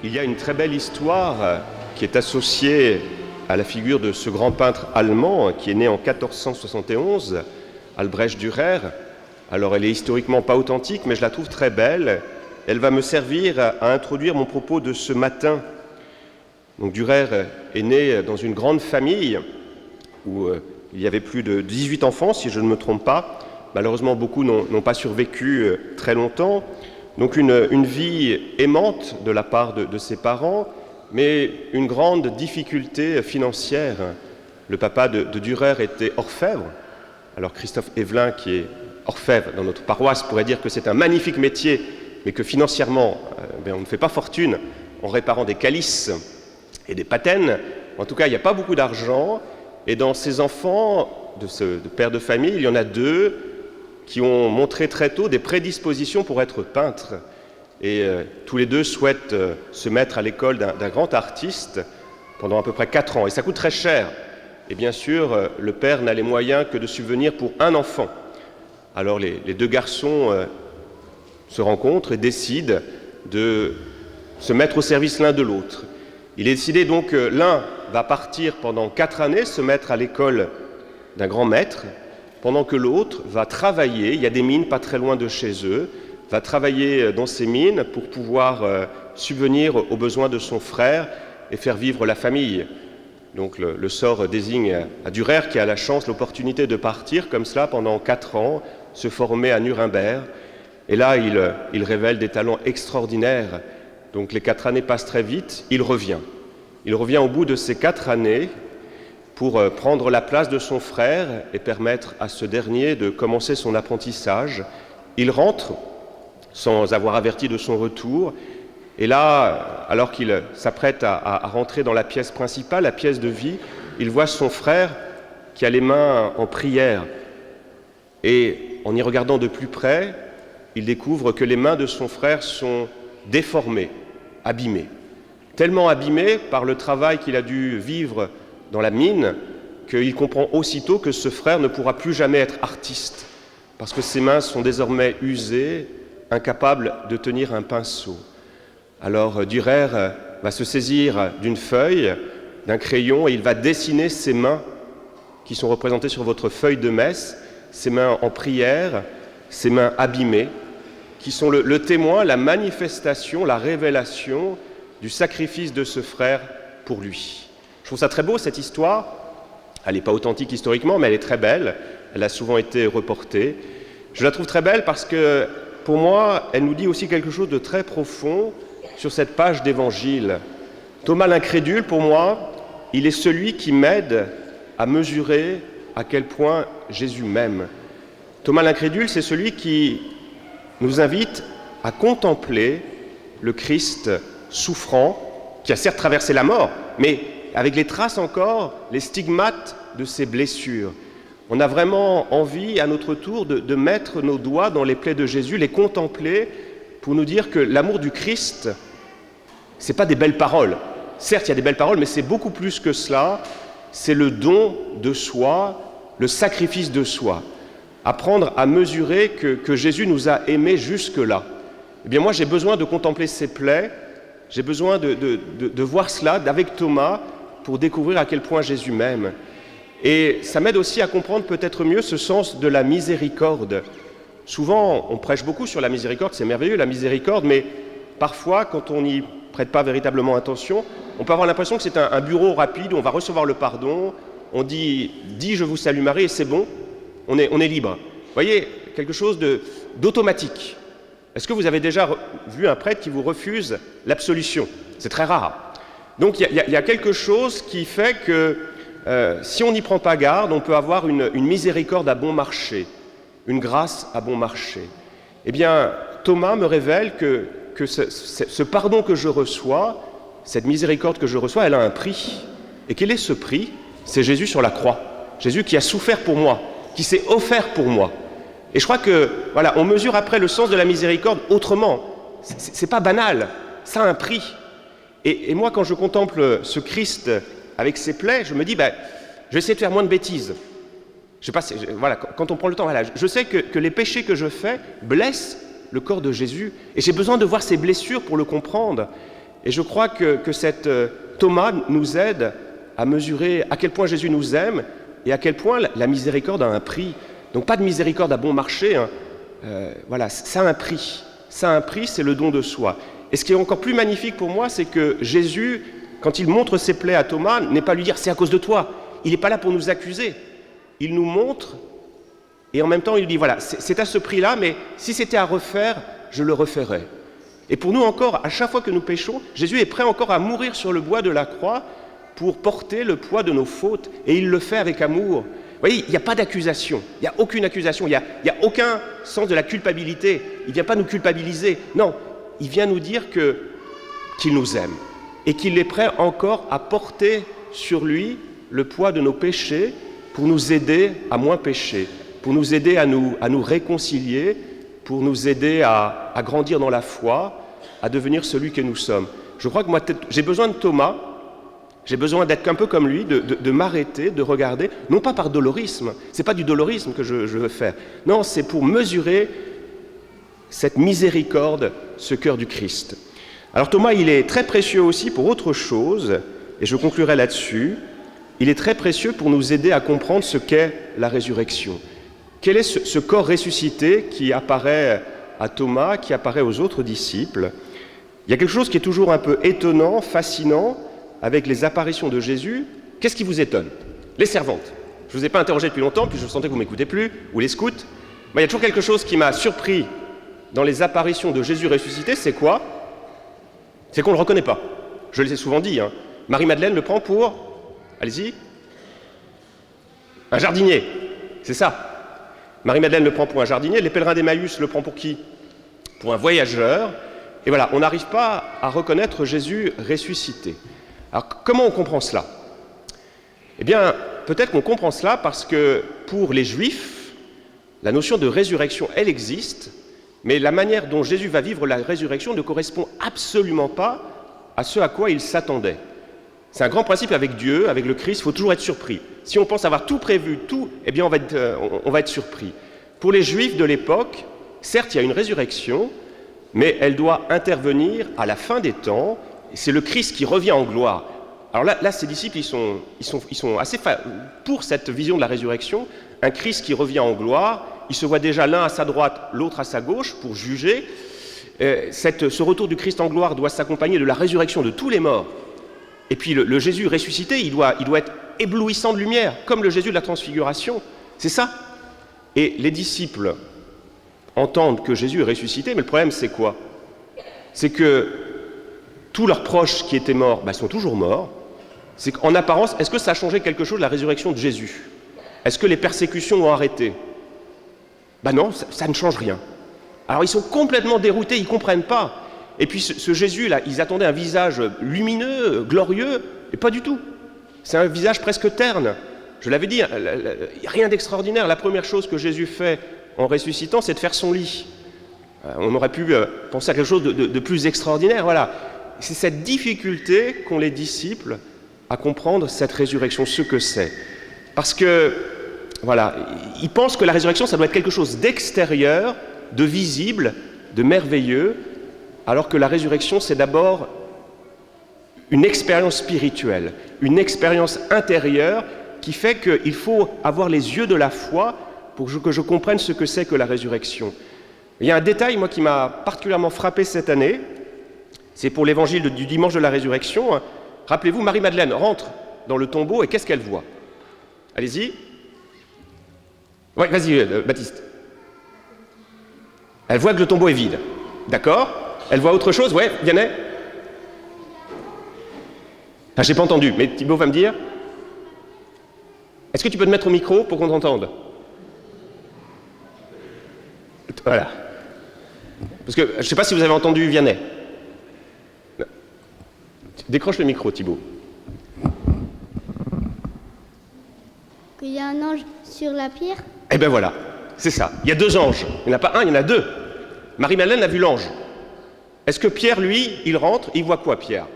Il y a une très belle histoire qui est associée à la figure de ce grand peintre allemand qui est né en 1471, Albrecht Dürer. Alors elle est historiquement pas authentique, mais je la trouve très belle. Elle va me servir à introduire mon propos de ce matin. Donc Dürer est né dans une grande famille où il y avait plus de 18 enfants, si je ne me trompe pas. Malheureusement, beaucoup n'ont pas survécu très longtemps. Donc une vie aimante de la part de ses parents, mais une grande difficulté financière. Le papa de Dürer était orfèvre. Alors Christophe Evelyn, qui est orfèvre dans notre paroisse, pourrait dire que c'est un magnifique métier, mais que financièrement, on ne fait pas fortune en réparant des calices et des patènes. En tout cas, il n'y a pas beaucoup d'argent. Et dans ces enfants de père de famille, il y en a deux qui ont montré très tôt des prédispositions pour être peintres. Et tous les deux souhaitent se mettre à l'école d'un grand artiste pendant à peu près 4 ans. Et ça coûte très cher. Et bien sûr, le père n'a les moyens que de subvenir pour un enfant. Alors les deux garçons se rencontrent et décident de se mettre au service l'un de l'autre. Il est décidé donc que l'un va partir pendant 4 années, se mettre à l'école d'un grand maître, pendant que l'autre va travailler, il y a des mines pas très loin de chez eux, va travailler dans ces mines pour pouvoir subvenir aux besoins de son frère et faire vivre la famille. Donc le sort désigne à Dürer qui a la chance, l'opportunité de partir comme cela pendant 4 ans, se former à Nuremberg. Et là, il révèle des talents extraordinaires. Donc les 4 années passent très vite, il revient. Il revient au bout de ces 4 années pour prendre la place de son frère et permettre à ce dernier de commencer son apprentissage. Il rentre sans avoir averti de son retour. Et là, alors qu'il s'apprête à rentrer dans la pièce principale, la pièce de vie, il voit son frère qui a les mains en prière. Et en y regardant de plus près, il découvre que les mains de son frère sont déformées, abîmées. Tellement abîmées par le travail qu'il a dû vivre dans la mine, qu'il comprend aussitôt que ce frère ne pourra plus jamais être artiste, parce que ses mains sont désormais usées, incapables de tenir un pinceau. Alors Dürer va se saisir d'une feuille, d'un crayon, et il va dessiner ses mains qui sont représentées sur votre feuille de messe, ses mains en prière, ses mains abîmées, qui sont le témoin, la manifestation, la révélation du sacrifice de ce frère pour lui. Je trouve ça très beau, cette histoire. Elle n'est pas authentique historiquement, mais elle est très belle. Elle a souvent été reportée. Je la trouve très belle parce que, pour moi, elle nous dit aussi quelque chose de très profond sur cette page d'Évangile. Thomas l'incrédule, pour moi, il est celui qui m'aide à mesurer à quel point Jésus m'aime. Thomas l'incrédule, c'est celui qui nous invite à contempler le Christ souffrant, qui a certes traversé la mort, mais avec les traces encore, les stigmates de ses blessures. On a vraiment envie, à notre tour, de mettre nos doigts dans les plaies de Jésus, les contempler, pour nous dire que l'amour du Christ, c'est pas des belles paroles. Certes, il y a des belles paroles, mais c'est beaucoup plus que cela. C'est le don de soi, le sacrifice de soi. Apprendre à mesurer que Jésus nous a aimés jusque-là. Eh bien, moi, j'ai besoin de contempler ces plaies, j'ai besoin de voir cela avec Thomas pour découvrir à quel point Jésus m'aime. Et ça m'aide aussi à comprendre peut-être mieux ce sens de la miséricorde. Souvent, on prêche beaucoup sur la miséricorde, c'est merveilleux la miséricorde, mais parfois, quand on n'y prête pas véritablement attention, on peut avoir l'impression que c'est un bureau rapide où on va recevoir le pardon, on dit « je vous salue Marie » et c'est bon, on est libre. Vous voyez, quelque chose d'automatique. Est-ce que vous avez déjà vu un prêtre qui vous refuse l'absolution? C'est très rare. Donc il y a quelque chose qui fait que si on n'y prend pas garde, on peut avoir une miséricorde à bon marché, une grâce à bon marché. Eh bien, Thomas me révèle que ce pardon que je reçois, cette miséricorde que je reçois, elle a un prix. Et quel est ce prix? C'est Jésus sur la croix. Jésus qui a souffert pour moi, qui s'est offert pour moi. Et je crois que, voilà, on mesure après le sens de la miséricorde autrement. C'est pas banal, ça a un prix. Et moi, quand je contemple ce Christ avec ses plaies, je me dis, je vais essayer de faire moins de bêtises. Voilà, quand on prend le temps, voilà, je sais que les péchés que je fais blessent le corps de Jésus, et j'ai besoin de voir ses blessures pour le comprendre. Et je crois que cette Thomas nous aide à mesurer à quel point Jésus nous aime et à quel point la miséricorde a un prix. Donc pas de miséricorde à bon marché, hein. Voilà, ça a un prix. Ça a un prix, c'est le don de soi. Et ce qui est encore plus magnifique pour moi, c'est que Jésus, quand il montre ses plaies à Thomas, n'est pas lui dire « c'est à cause de toi ». Il n'est pas là pour nous accuser. Il nous montre et en même temps il dit « voilà, c'est à ce prix-là, mais si c'était à refaire, je le referais ». Et pour nous encore, à chaque fois que nous péchons, Jésus est prêt encore à mourir sur le bois de la croix pour porter le poids de nos fautes. Et il le fait avec amour. Vous voyez, il n'y a pas d'accusation, il n'y a aucune accusation, il n'y a aucun sens de la culpabilité. Il ne vient pas nous culpabiliser. Non, il vient nous dire qu'il nous aime et qu'il est prêt encore à porter sur lui le poids de nos péchés pour nous aider à moins pécher, pour nous aider à nous réconcilier, pour nous aider à grandir dans la foi, à devenir celui que nous sommes. Je crois que moi, j'ai besoin de Thomas, j'ai besoin d'être un peu comme lui, de m'arrêter, de regarder, non pas par dolorisme, c'est pas du dolorisme que je veux faire, non, c'est pour mesurer cette miséricorde, ce cœur du Christ. Alors Thomas, il est très précieux aussi pour autre chose, et je conclurai là-dessus, il est très précieux pour nous aider à comprendre ce qu'est la résurrection. Quel est ce corps ressuscité qui apparaît à Thomas, qui apparaît aux autres disciples? Il y a quelque chose qui est toujours un peu étonnant, fascinant, avec les apparitions de Jésus. Qu'est-ce qui vous étonne? Les servantes. Je ne vous ai pas interrogé depuis longtemps, puis je sentais que vous ne m'écoutez plus, ou les scouts. Mais il y a toujours quelque chose qui m'a surpris dans les apparitions de Jésus ressuscité, c'est quoi? C'est qu'on ne le reconnaît pas. Je l'ai souvent dit, hein. Marie-Madeleine le prend pour, allez-y, un jardinier. C'est ça. Marie-Madeleine le prend pour un jardinier, les pèlerins d'Emmaüs le prend pour qui? Pour un voyageur. Et voilà, on n'arrive pas à reconnaître Jésus ressuscité. Alors, comment on comprend cela? Eh bien, peut-être qu'on comprend cela parce que pour les Juifs, la notion de résurrection, elle existe, mais la manière dont Jésus va vivre la résurrection ne correspond absolument pas à ce à quoi ils s'attendaient. C'est un grand principe avec Dieu, avec le Christ, il faut toujours être surpris. Si on pense avoir tout prévu, tout, eh bien on va être surpris. Pour les Juifs de l'époque, certes, il y a une résurrection, mais elle doit intervenir à la fin des temps. C'est le Christ qui revient en gloire. Alors là ces disciples, ils sont assez pour cette vision de la résurrection. Un Christ qui revient en gloire, ils se voient déjà l'un à sa droite, l'autre à sa gauche pour juger. Ce retour du Christ en gloire doit s'accompagner de la résurrection de tous les morts. Et puis le Jésus ressuscité, il doit être éblouissant de lumière, comme le Jésus de la transfiguration. C'est ça. Et les disciples entendent que Jésus est ressuscité, mais le problème c'est quoi? C'est que tous leurs proches qui étaient morts sont toujours morts. C'est qu'en apparence, est-ce que ça a changé quelque chose de la résurrection de Jésus? Est-ce que les persécutions ont arrêté? Non, ça ne change rien. Alors ils sont complètement déroutés, ils ne comprennent pas. Et puis ce Jésus-là, ils attendaient un visage lumineux, glorieux, et pas du tout. C'est un visage presque terne. Je l'avais dit, rien d'extraordinaire. La première chose que Jésus fait en ressuscitant, c'est de faire son lit. On aurait pu penser à quelque chose de plus extraordinaire. Voilà. C'est cette difficulté qu'ont les disciples à comprendre cette résurrection, ce que c'est. Parce que, voilà, ils pensent que la résurrection, ça doit être quelque chose d'extérieur, de visible, de merveilleux, alors que la résurrection, c'est d'abord une expérience spirituelle, une expérience intérieure qui fait qu'il faut avoir les yeux de la foi pour que je comprenne ce que c'est que la résurrection. Il y a un détail, moi, qui m'a particulièrement frappé cette année, c'est pour l'évangile du dimanche de la résurrection. Rappelez-vous, Marie-Madeleine rentre dans le tombeau et qu'est-ce qu'elle voit? Allez-y. Oui, vas-y, Baptiste. Elle voit que le tombeau est vide. D'accord? Elle voit autre chose? Ouais, Vianney? Ah, j'ai pas entendu, mais Thibaut va me dire. Est-ce que tu peux te mettre au micro pour qu'on t'entende? Voilà. Parce que je ne sais pas si vous avez entendu Vianney. Décroche le micro, Thibaut. Qu'il y a un ange sur la pierre? Eh bien voilà, c'est ça. Il y a deux anges. Il n'y en a pas un, il y en a deux. Marie-Madeleine a vu l'ange. Est-ce que Pierre, lui, il rentre, il voit quoi, Pierre?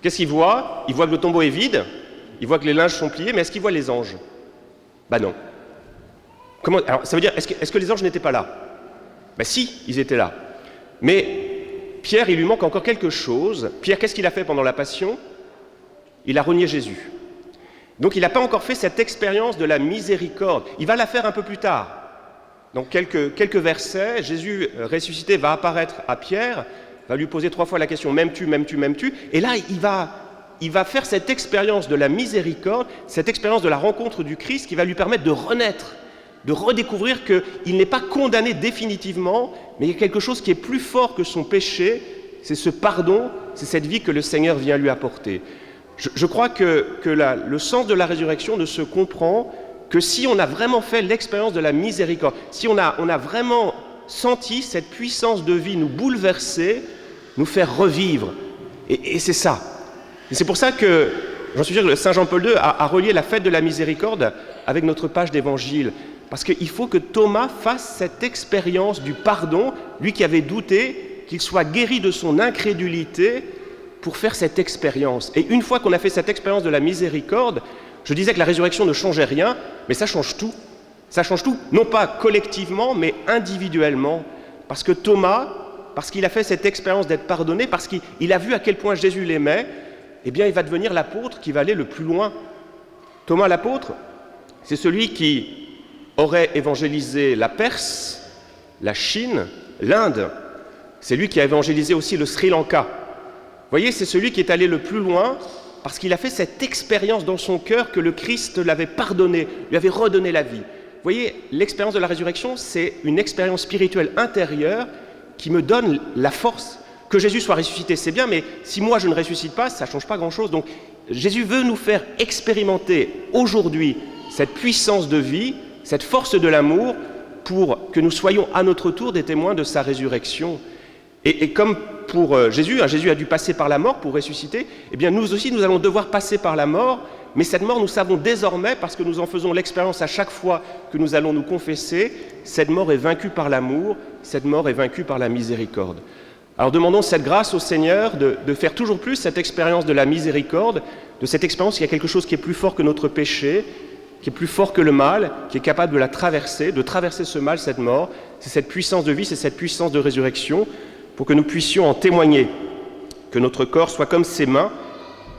Qu'est-ce qu'il voit? Il voit que le tombeau est vide, il voit que les linges sont pliés, mais est-ce qu'il voit les anges? Non. Comment? Alors, ça veut dire, est-ce que les anges n'étaient pas là? Si, ils étaient là. Mais Pierre, il lui manque encore quelque chose. Pierre, qu'est-ce qu'il a fait pendant la Passion? Il a renié Jésus. Donc il n'a pas encore fait cette expérience de la miséricorde. Il va la faire un peu plus tard. Dans quelques versets, Jésus ressuscité va apparaître à Pierre, va lui poser 3 fois la question « M'aimes-tu, m'aimes-tu, m'aimes-tu » Et là, il va faire cette expérience de la miséricorde, cette expérience de la rencontre du Christ qui va lui permettre de renaître, de redécouvrir qu'il n'est pas condamné définitivement, mais il y a quelque chose qui est plus fort que son péché, c'est ce pardon, c'est cette vie que le Seigneur vient lui apporter. Je crois que le sens de la résurrection ne se comprend que si on a vraiment fait l'expérience de la miséricorde, si on a vraiment senti cette puissance de vie nous bouleverser, nous faire revivre. Et c'est ça. Et c'est pour ça que, j'en suis sûr que Saint Jean-Paul II a relié la fête de la miséricorde avec notre page d'évangile. Parce qu'il faut que Thomas fasse cette expérience du pardon, lui qui avait douté, qu'il soit guéri de son incrédulité pour faire cette expérience. Et une fois qu'on a fait cette expérience de la miséricorde, je disais que la résurrection ne changeait rien, mais ça change tout. Ça change tout, non pas collectivement, mais individuellement. Parce que Thomas, parce qu'il a fait cette expérience d'être pardonné, parce qu'il a vu à quel point Jésus l'aimait, eh bien, il va devenir l'apôtre qui va aller le plus loin. Thomas l'apôtre, c'est celui qui aurait évangélisé la Perse, la Chine, l'Inde. C'est lui qui a évangélisé aussi le Sri Lanka. Vous voyez, c'est celui qui est allé le plus loin parce qu'il a fait cette expérience dans son cœur que le Christ l'avait pardonné, lui avait redonné la vie. Vous voyez, l'expérience de la résurrection, c'est une expérience spirituelle intérieure qui me donne la force. Que Jésus soit ressuscité, c'est bien, mais si moi je ne ressuscite pas, ça ne change pas grand-chose. Donc Jésus veut nous faire expérimenter aujourd'hui cette puissance de vie, cette force de l'amour, pour que nous soyons à notre tour des témoins de sa résurrection. Et comme pour Jésus, Jésus a dû passer par la mort pour ressusciter, eh bien nous aussi nous allons devoir passer par la mort, mais cette mort nous savons désormais, parce que nous en faisons l'expérience à chaque fois que nous allons nous confesser, cette mort est vaincue par l'amour, cette mort est vaincue par la miséricorde. Alors demandons cette grâce au Seigneur de faire toujours plus cette expérience de la miséricorde, de cette expérience qu'il y a quelque chose qui est plus fort que notre péché, qui est plus fort que le mal, qui est capable de la traverser, de traverser ce mal, cette mort. C'est cette puissance de vie, c'est cette puissance de résurrection, pour que nous puissions en témoigner, que notre corps soit comme ses mains,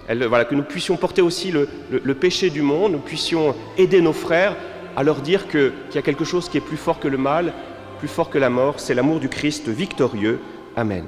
que nous puissions porter aussi le péché du monde, nous puissions aider nos frères à leur dire qu'il y a quelque chose qui est plus fort que le mal, plus fort que la mort, c'est l'amour du Christ victorieux. Amen.